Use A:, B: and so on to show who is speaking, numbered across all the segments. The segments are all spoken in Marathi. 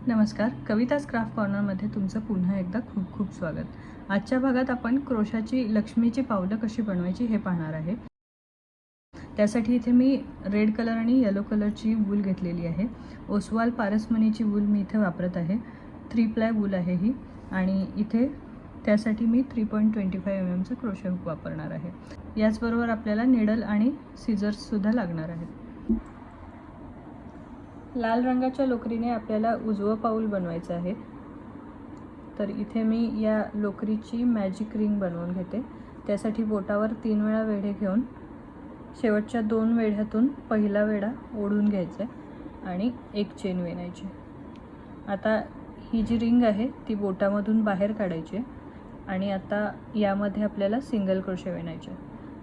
A: नमस्कार, कविताज क्राफ्ट कॉर्नरमध्ये तुमचं पुन्हा एकदा खूप खूप स्वागत। आजच्या भागात आपण क्रोशाची लक्ष्मीची पावलं कशी बनवायची हे पाहणार आहे। त्यासाठी इथे मी रेड कलर आणि येलो कलरची वूल घेतलेली आहे। ओसवाल पारसमनीची वूल मी इथे वापरत आहे। 3 प्लाय वूल आहे ही आणि इथे त्यासाठी मी 3.25 mm चा क्रोशा हुक वापरणार आहे। याचबरोबर आपल्याला नीडल आणि सीझर्स सुद्धा लागणार आहेत। लाल रंगाच्या लोकरीने आपल्याला उजवं पाऊल बनवायचं आहे। तर इथे मी या लोकरीची मॅजिक रिंग बनवून घेते। त्यासाठी बोटावर 3 वेळा वेढे घेऊन शेवटच्या 2 वेढ्यातून पहिला वेढा ओढून घ्यायचा आणि एक चेन विणायची। आता ही जी रिंग आहे ती बोटामधून बाहेर काढायची आणि आता यामध्ये आपल्याला सिंगल क्रोशे विणायचे।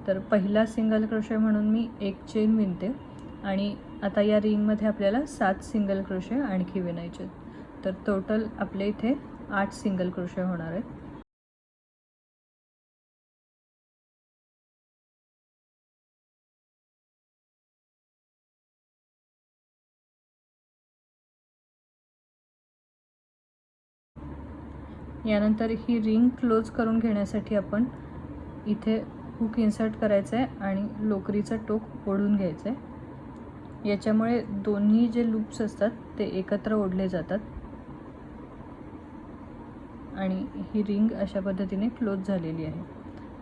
A: तर पहिला सिंगल क्रोशे म्हणून मी एक चेन विणते आणि आता या रिंगमध्ये आपल्याला 7 सिंगल क्रोशे आणखी विणायचे। तर टोटल आपले इथे 8 सिंगल क्रोशे होणार आहेत। यानंतर ही रिंग क्लोज करून घेण्यासाठी आपण इथे हुक इन्सर्ट करायचं आहे आणि लोकरीचं टोक ओढून घ्यायचं आहे। याच्यामुळे दोन्ही जे लूप्स असतात ते एकत्र ओढले जातात आणि ही रिंग अशा पद्धतीने क्लोज झालेली आहे।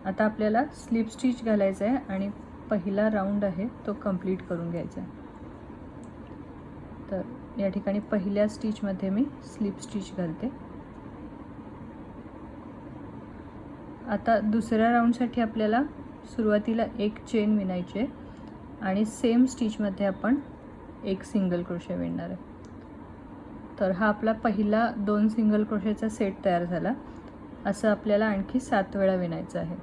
A: आता आपल्याला स्लिप स्टिच घालायचं आहे आणि पहिला राऊंड आहे तो कंप्लीट करून घ्यायचा आहे। तर या ठिकाणी पहिल्या स्टिचमध्ये मी स्लिप स्टिच घालते। आता दुसऱ्या राऊंडसाठी आपल्याला सुरुवातीला एक चेन विणायची आहे आणि सेम स्टिचमध्ये आपण एक सिंगल क्रोशे विणणार आहे। तर हा आपला पहिला 2 सिंगल क्रोशेचा सेट तयार झाला। असं आपल्याला आणखी 7 वेळा विणायचं आहे।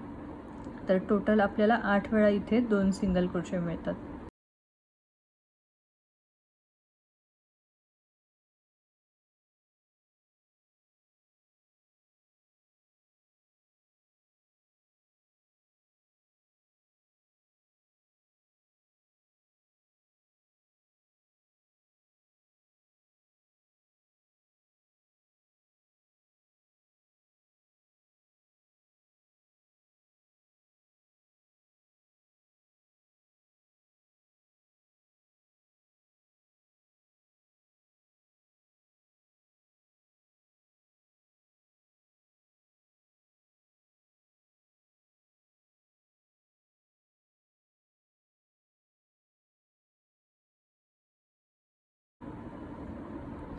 A: तर टोटल आपल्याला 8 वेळा इथे 2 सिंगल क्रोशे मिळतात।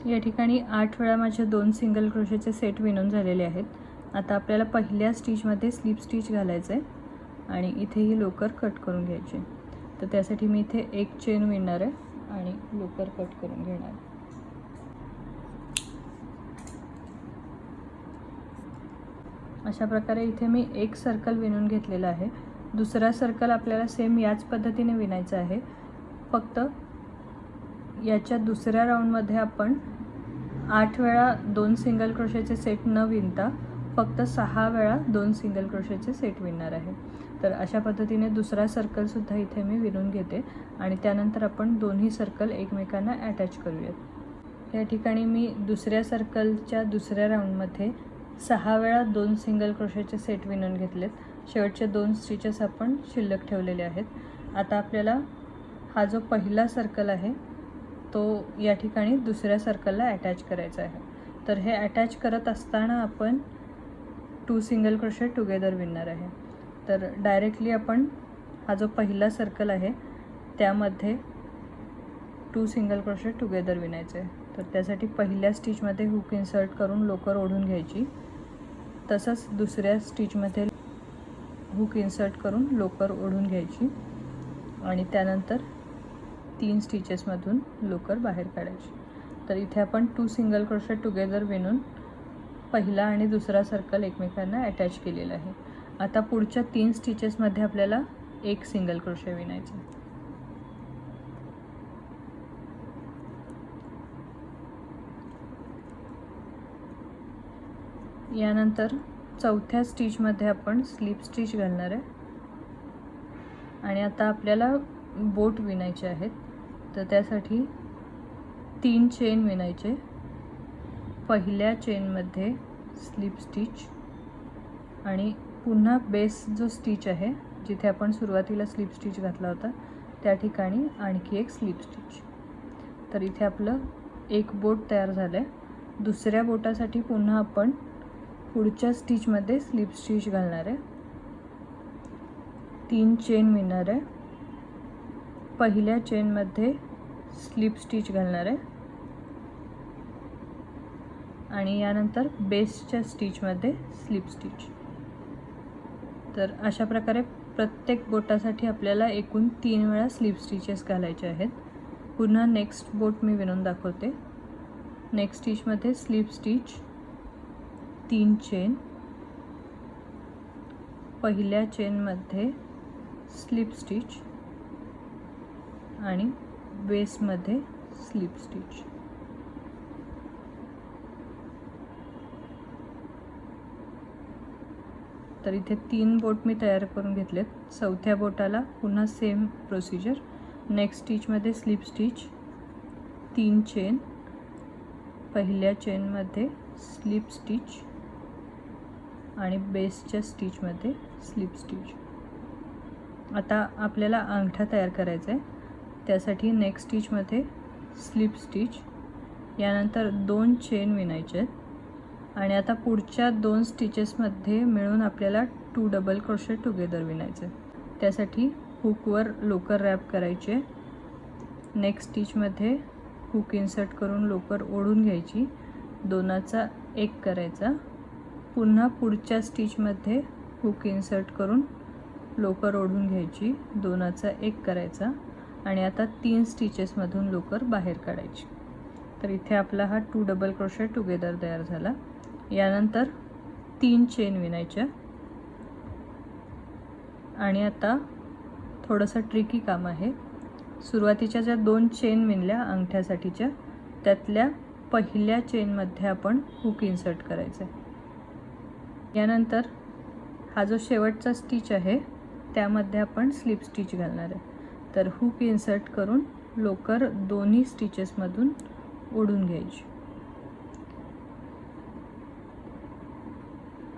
A: या ठिकाणी 8 वेळा माझे 2 सिंगल क्रोशेचे सेट विणून झालेले आहेत। आता आपल्याला पहिल्या स्टिचमध्ये स्लिप स्टिच घालायचं आहे आणि इथे ही लोकर कट करून घ्यायची। तर त्यासाठी मी इथे एक चेन विणणार आहे आणि लोकर कट करून घेणार आहे। अशा प्रकारे इथे मी एक सर्कल विणून घेतलेला आहे। दुसरा सर्कल आपल्याला सेम याच पद्धतीने विणायचा आहे। फक्त याच्या दुसऱ्या राऊंडमध्ये आपण 8 वेळा 2 सिंगल क्रोशेचे सेट न विणता फक्त 6 वेळा 2 सिंगल क्रोशेचे सेट विणणार आहे। तर अशा पद्धतीने दुसरा सर्कलसुद्धा इथे मी विणून घेते आणि त्यानंतर आपण दोन्ही सर्कल एकमेकांना अटॅच करूयात। या ठिकाणी मी दुसऱ्या सर्कलच्या दुसऱ्या राऊंडमध्ये 6 वेळा 2 सिंगल क्रोशेचे सेट विणून घेतलेत। शेवटचे 2 स्टिचेस आपण शिल्लक ठेवलेले आहेत। आता आपल्याला हा जो पहिला सर्कल आहे तो या ठिकाणी दुसऱ्या सर्कलला अटॅच करायचा आहे। तर हे अटॅच करत असताना आपण 2 सिंगल क्रोशे टुगेदर विणणार आहे। तर डायरेक्टली आपण हा जो पहिला सर्कल आहे त्यामध्ये 2 सिंगल क्रोशे टुगेदर विणायचे आहे। तर त्यासाठी पहिल्या स्टिचमध्ये हुक इन्सर्ट करून लोकर ओढून घ्यायची। तसंच दुसऱ्या स्टिचमध्ये हुक इन्सर्ट करून लोकर ओढून घ्यायची आणि त्यानंतर 3 स्टिचेसमधून लोकर बाहेर काढायची। तर इथे आपण 2 सिंगल क्रोशे टुगेदर विणून पहिला आणि दुसरा सर्कल एकमेकांना अटॅच केलेला आहे। आता पुढच्या 3 स्टिचेसमध्ये आपल्याला एक सिंगल क्रोशे विणायचे। यानंतर चौथ्या स्टिचमध्ये आपण स्लिप स्टिच घालणार आहे आणि आता आपल्याला बोट विणायचे आहेत। तर त्यासाठी 3 चेन विणायचे पहिल्या चेनमध्ये स्लिप स्टिच आणि पुन्हा बेस जो स्टिच आहे जिथे आपण सुरुवातीला स्लिप स्टिच घातला होता त्या ठिकाणी आणखी एक स्लिप स्टिच. तर इथे आपलं एक बोट तयार झालं आहे. दुसऱ्या बोटासाठी पुन्हा आपण पुढच्या स्टिचमध्ये स्लिप स्टिच घालणार आहे. 3 चेन विणणार आहे. पहिल्या चेनमध्ये स्लिप स्टिच घालणार आहे आणि यानंतर बेसच्या स्टिचमध्ये स्लिप स्टिच. तर अशा प्रकारे प्रत्येक बोटासाठी आपल्याला एकूण 3 वेळा स्लिप स्टिचेस घालायचे आहेत. पुन्हा नेक्स्ट बोट मी विणून दाखवते. नेक्स्ट स्टिचमध्ये स्लिप स्टिच, 3 चेन, पहिल्या चेनमध्ये स्लिप स्टिच आणि बेसमध्ये स्लिप स्टिच. तर इथे 3 बोट मी तयार करून घेतलेत. चौथ्या बोटाला पुन्हा सेम प्रोसिजर. नेक्स्ट स्टिचमध्ये स्लिप स्टिच, 3 चेन, पहिल्या चेनमध्ये स्लिप स्टिच आणि बेसच्या स्टिचमध्ये स्लिप स्टिच. आता आपल्याला अंगठा तयार करायचा आहे. त्यासाठी नेक्स्ट स्टिचमध्ये स्लिप स्टिच, यानंतर 2 चेन विणायचे आहेत आणि आता पुढच्या 2 स्टिचेसमध्ये मिळून आपल्याला 2 डबल क्रोशे टुगेदर विणायचे. त्यासाठी हुकवर लोकर रॅप करायचे. नेक्स्ट स्टिचमध्ये हुक इन्सर्ट करून लोकर ओढून घ्यायची, 2चा 1 करायचा. पुन्हा पुढच्या स्टिचमध्ये हुक इन्सर्ट करून लोकर ओढून घ्यायची, 2चा 1 करायचा आणि आता 3 स्टिचेसमधून लोकर बाहेर काढायची. तर इथे आपला हा 2 डबल क्रोशे टुगेदर तयार झाला. यानंतर 3 चेन विणायच्या आणि आता थोडंसं ट्रिकी काम आहे. सुरुवातीच्या ज्या 2 चेन विणल्या अंगठ्यासाठीच्या त्यातल्या पहिल्या चेनमध्ये आपण हुक इन्सर्ट करायचं आहे. यानंतर हा जो शेवटचा स्टिच आहे त्यामध्ये आपण स्लिप स्टिच घालणार आहे. तर हुक इन्सर्ट करून लोकर दोन्ही स्टिचेसमधून ओढून घ्यायची.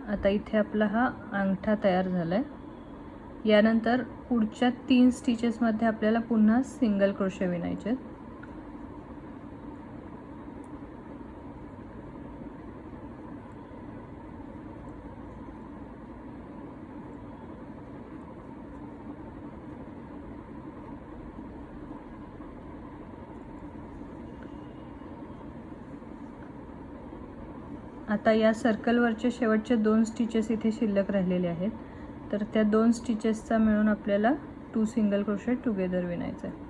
A: आता इथे आपला हा अंगठा तयार झाला आहे. यानंतर पुढच्या 3 स्टिचेसमध्ये आपल्याला पुन्हा सिंगल क्रोशे विणायचे आहेत. आता या सर्कलवरचे शेवटचे 2 स्टिचेस इथे शिल्लक राहिलेले आहेत. तर त्या 2 स्टिचेसचा मिळून आपल्याला 2 सिंगल क्रोशे टुगेदर विणायचं आहे.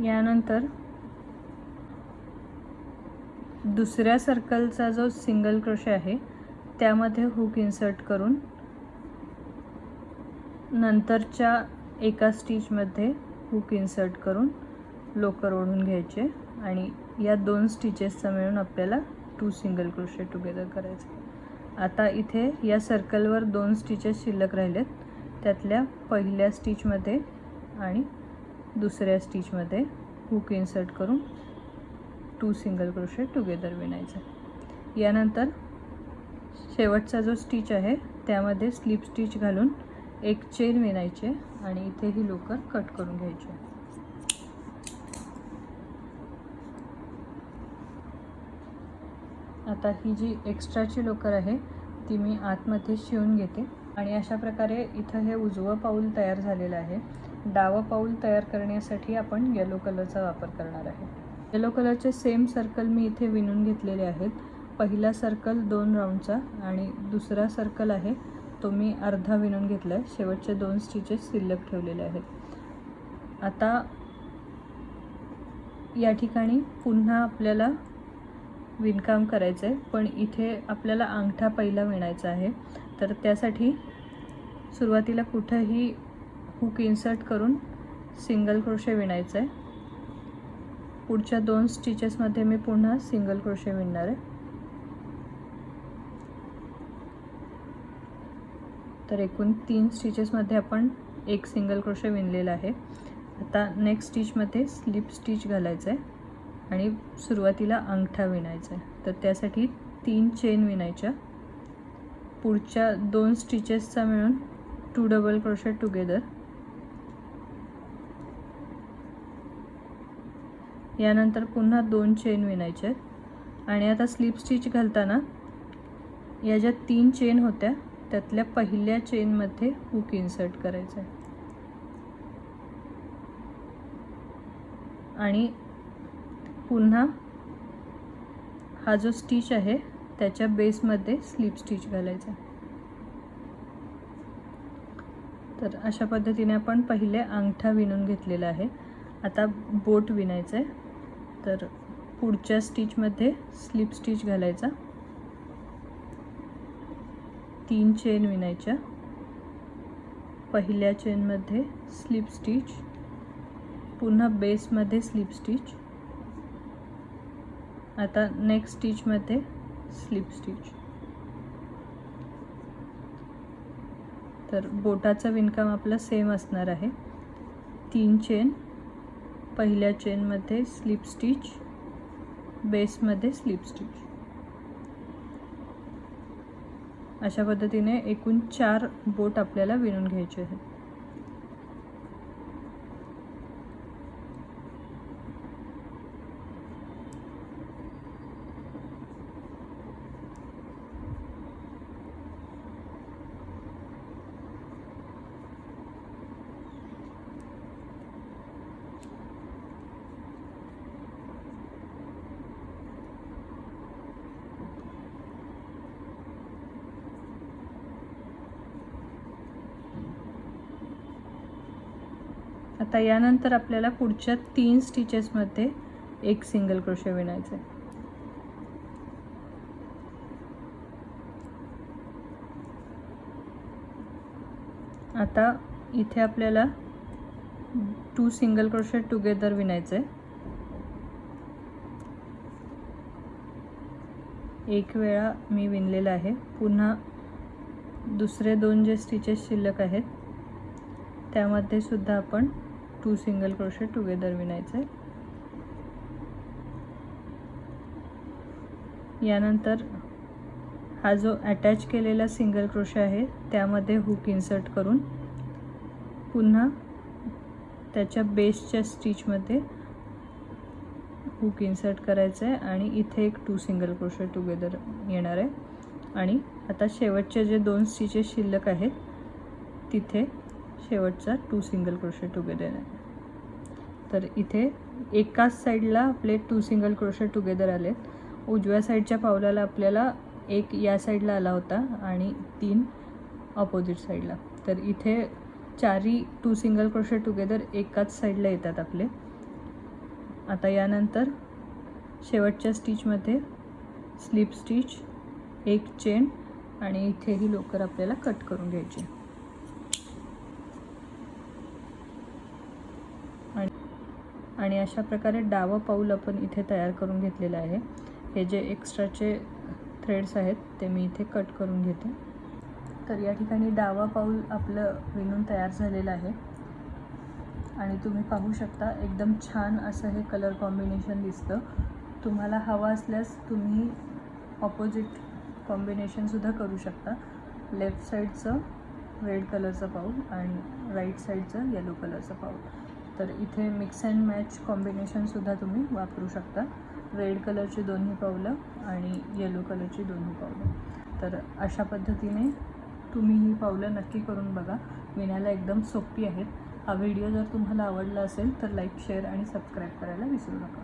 A: यानंतर दुसऱ्या सर्कलचा जो सिंगल क्रोशे आहे त्यामध्ये हुक इन्सर्ट करून नंतरच्या एका स्टिचमध्ये हुक इन्सर्ट करून लोकर ओढून घ्यायचे आणि या 2 स्टिचेसचा मिळून आपल्याला 2 सिंगल क्रोशे टुगेदर करायचे. आता इथे या सर्कलवर 2 स्टिचेस शिल्लक राहिलेत. त्यातल्या पहिल्या स्टिचमध्ये आणि दुसऱ्या स्टिचमध्ये हुक इन्सर्ट करून 2 सिंगल क्रोशे टुगेदर विणायचे. यानंतर शेवटचा जो स्टिच आहे त्यामध्ये स्लिप स्टिच घालून 1 चेन विणायचे आणि इथे ही लोकर कट करून घ्यायची. आता ही जी एक्स्ट्राची लोकर आहे ती मी आतमध्ये शिवून घेते आणि अशा प्रकारे इथं हे उजवं पाऊल तयार झालेलं आहे. डावं पाऊल तयार करण्यासाठी आपण येलो कलरचा वापर करणार आहे. येलो कलरचे सेम सर्कल मी इथे विणून घेतलेले आहेत. पहिला सर्कल 2 राऊंडचा आणि दुसरा सर्कल आहे तो मी अर्धा विणून घेतला आहे. शेवटचे 2 स्टिचेस शिल्लक ठेवलेले आहेत. आता या ठिकाणी पुन्हा आपल्याला विणकाम करायचं आहे, पण इथे आपल्याला अंगठा पहिला विणायचा आहे. तर त्यासाठी सुरुवातीला कुठेही हुक इन्सर्ट करून सिंगल क्रोशे विणायचं आहे. पुढच्या 2 स्टिचेसमध्ये मी पुन्हा सिंगल क्रोशे विणणार आहे. तर एकूण 3 स्टिचेसमध्ये आपण एक सिंगल क्रोशे विणलेला आहे. आता नेक्स्ट स्टिचमध्ये स्लिप स्टिच घालायचं आहे आणि सुरुवातीला अंगठा विणायचा आहे. तर त्यासाठी 3 चेन विणायच्या. पुढच्या 2 स्टिचेसचा मिळून 2 डबल क्रोशे टुगेदर. यानंतर पुन्हा 2 चेन विणायच्या आणि आता स्लिप स्टिच घालताना या ज्या 3 चेन होत्या त्यातल्या पहिल्या चेनमध्ये हुक इन्सर्ट करायचं आहे आणि पुन्हा हा जो स्टिच आहे त्याच्या बेसमध्ये स्लिप स्टिच घालायचा. तर अशा पद्धतीने आपण पहिले अंगठा विणून घेतलेला आहे. आता बोट विणायचं आहे. तर पुढच्या स्टिचमध्ये स्लिप स्टिच घालायचा, 3 चेन विणायच्या, पहिल्या चेनमध्ये स्लिप स्टिच, पुन्हा बेसमध्ये स्लिप स्टिच. आता नेक्स्ट स्टिचमध्ये स्लिप स्टिच. तर बोटाचं विणकाम आपलं सेम असणार आहे. 3 चेन, पहिल्या चेनमध्ये स्लिप स्टिच, बेसमध्ये स्लिप स्टिच. अशा पद्धतीने एकूण 4 बोट आपल्याला विणून घ्यायचे आहेत. आता यानंतर आपल्याला पुढच्या 3 स्टिचेसमध्ये एक सिंगल क्रोशे विणायचे. आता इथे आपल्याला 2 सिंगल क्रोशे टुगेदर विणायचे. एक वेळा मी विणलेला आहे. पुन्हा दुसरे 2 जे स्टिचेस शिल्लक आहेत त्यामध्ये सुद्धा आपण 2 सिंगल क्रोशे टुगेदर विणायचे. यानंतर हा जो अटॅच केलेला सिंगल क्रोशे आहे त्यामध्ये हुक इन्सर्ट करून पुन्हा त्याच्या बेसच्या स्टिचमध्ये हुक इन्सर्ट करायचं आहे आणि इथे एक 2 सिंगल क्रोशे टुगेदर येणार आहे. आणि आता शेवटचे जे 2 स्टिचेस शिल्लक आहेत तिथे शेवटचा 2 सिंगल क्रोशे टुगेदर आहे. तर इथे एकाच साईडला आपले 2 सिंगल क्रोशे टुगेदर आलेत. उजव्या साईडच्या पावलाला आपल्याला एक या साईडला आला होता आणि 3 ऑपोजिट साईडला. तर इथे 4ही 2 सिंगल क्रोशे टुगेदर एकाच साईडला येतात आपले. आता यानंतर शेवटच्या स्टिचमध्ये स्लिप स्टिच, एक चेन आणि इथेही लोकर आपल्याला कट करून घ्यायची. आणि अशा प्रकारे डावं पाऊल आपण इथे तयार करून घेतलेलं आहे. हे जे एक्स्ट्राचे थ्रेड्स आहेत ते मी इथे कट करून घेते. तर या ठिकाणी डावा पाऊल आपलं विणून तयार झालेलं आहे आणि तुम्ही पाहू शकता एकदम छान असं हे कलर कॉम्बिनेशन दिसतं. तुम्हाला हवा असल्यास तुम्ही ऑपोजिट कॉम्बिनेशनसुद्धा करू शकता. लेफ्ट साईडचं रेड कलरचं पाऊल आणि राईट साईडचं येलो कलरचं पाऊल. तर इथे मिक्स अँड मॅच कॉम्बिनेशनसुद्धा तुम्ही वापरू शकता. रेड कलरची दोन्ही पावलं आणि येलो कलरची दोन्ही पावलं. तर अशा पद्धतीने तुम्ही ही पावलं नक्की करून बघा. विणायला एकदम सोपी आहेत. हा व्हिडिओ जर तुम्हाला आवडला असेल तर लाईक, शेअर आणि सबस्क्राईब करायला विसरू नका.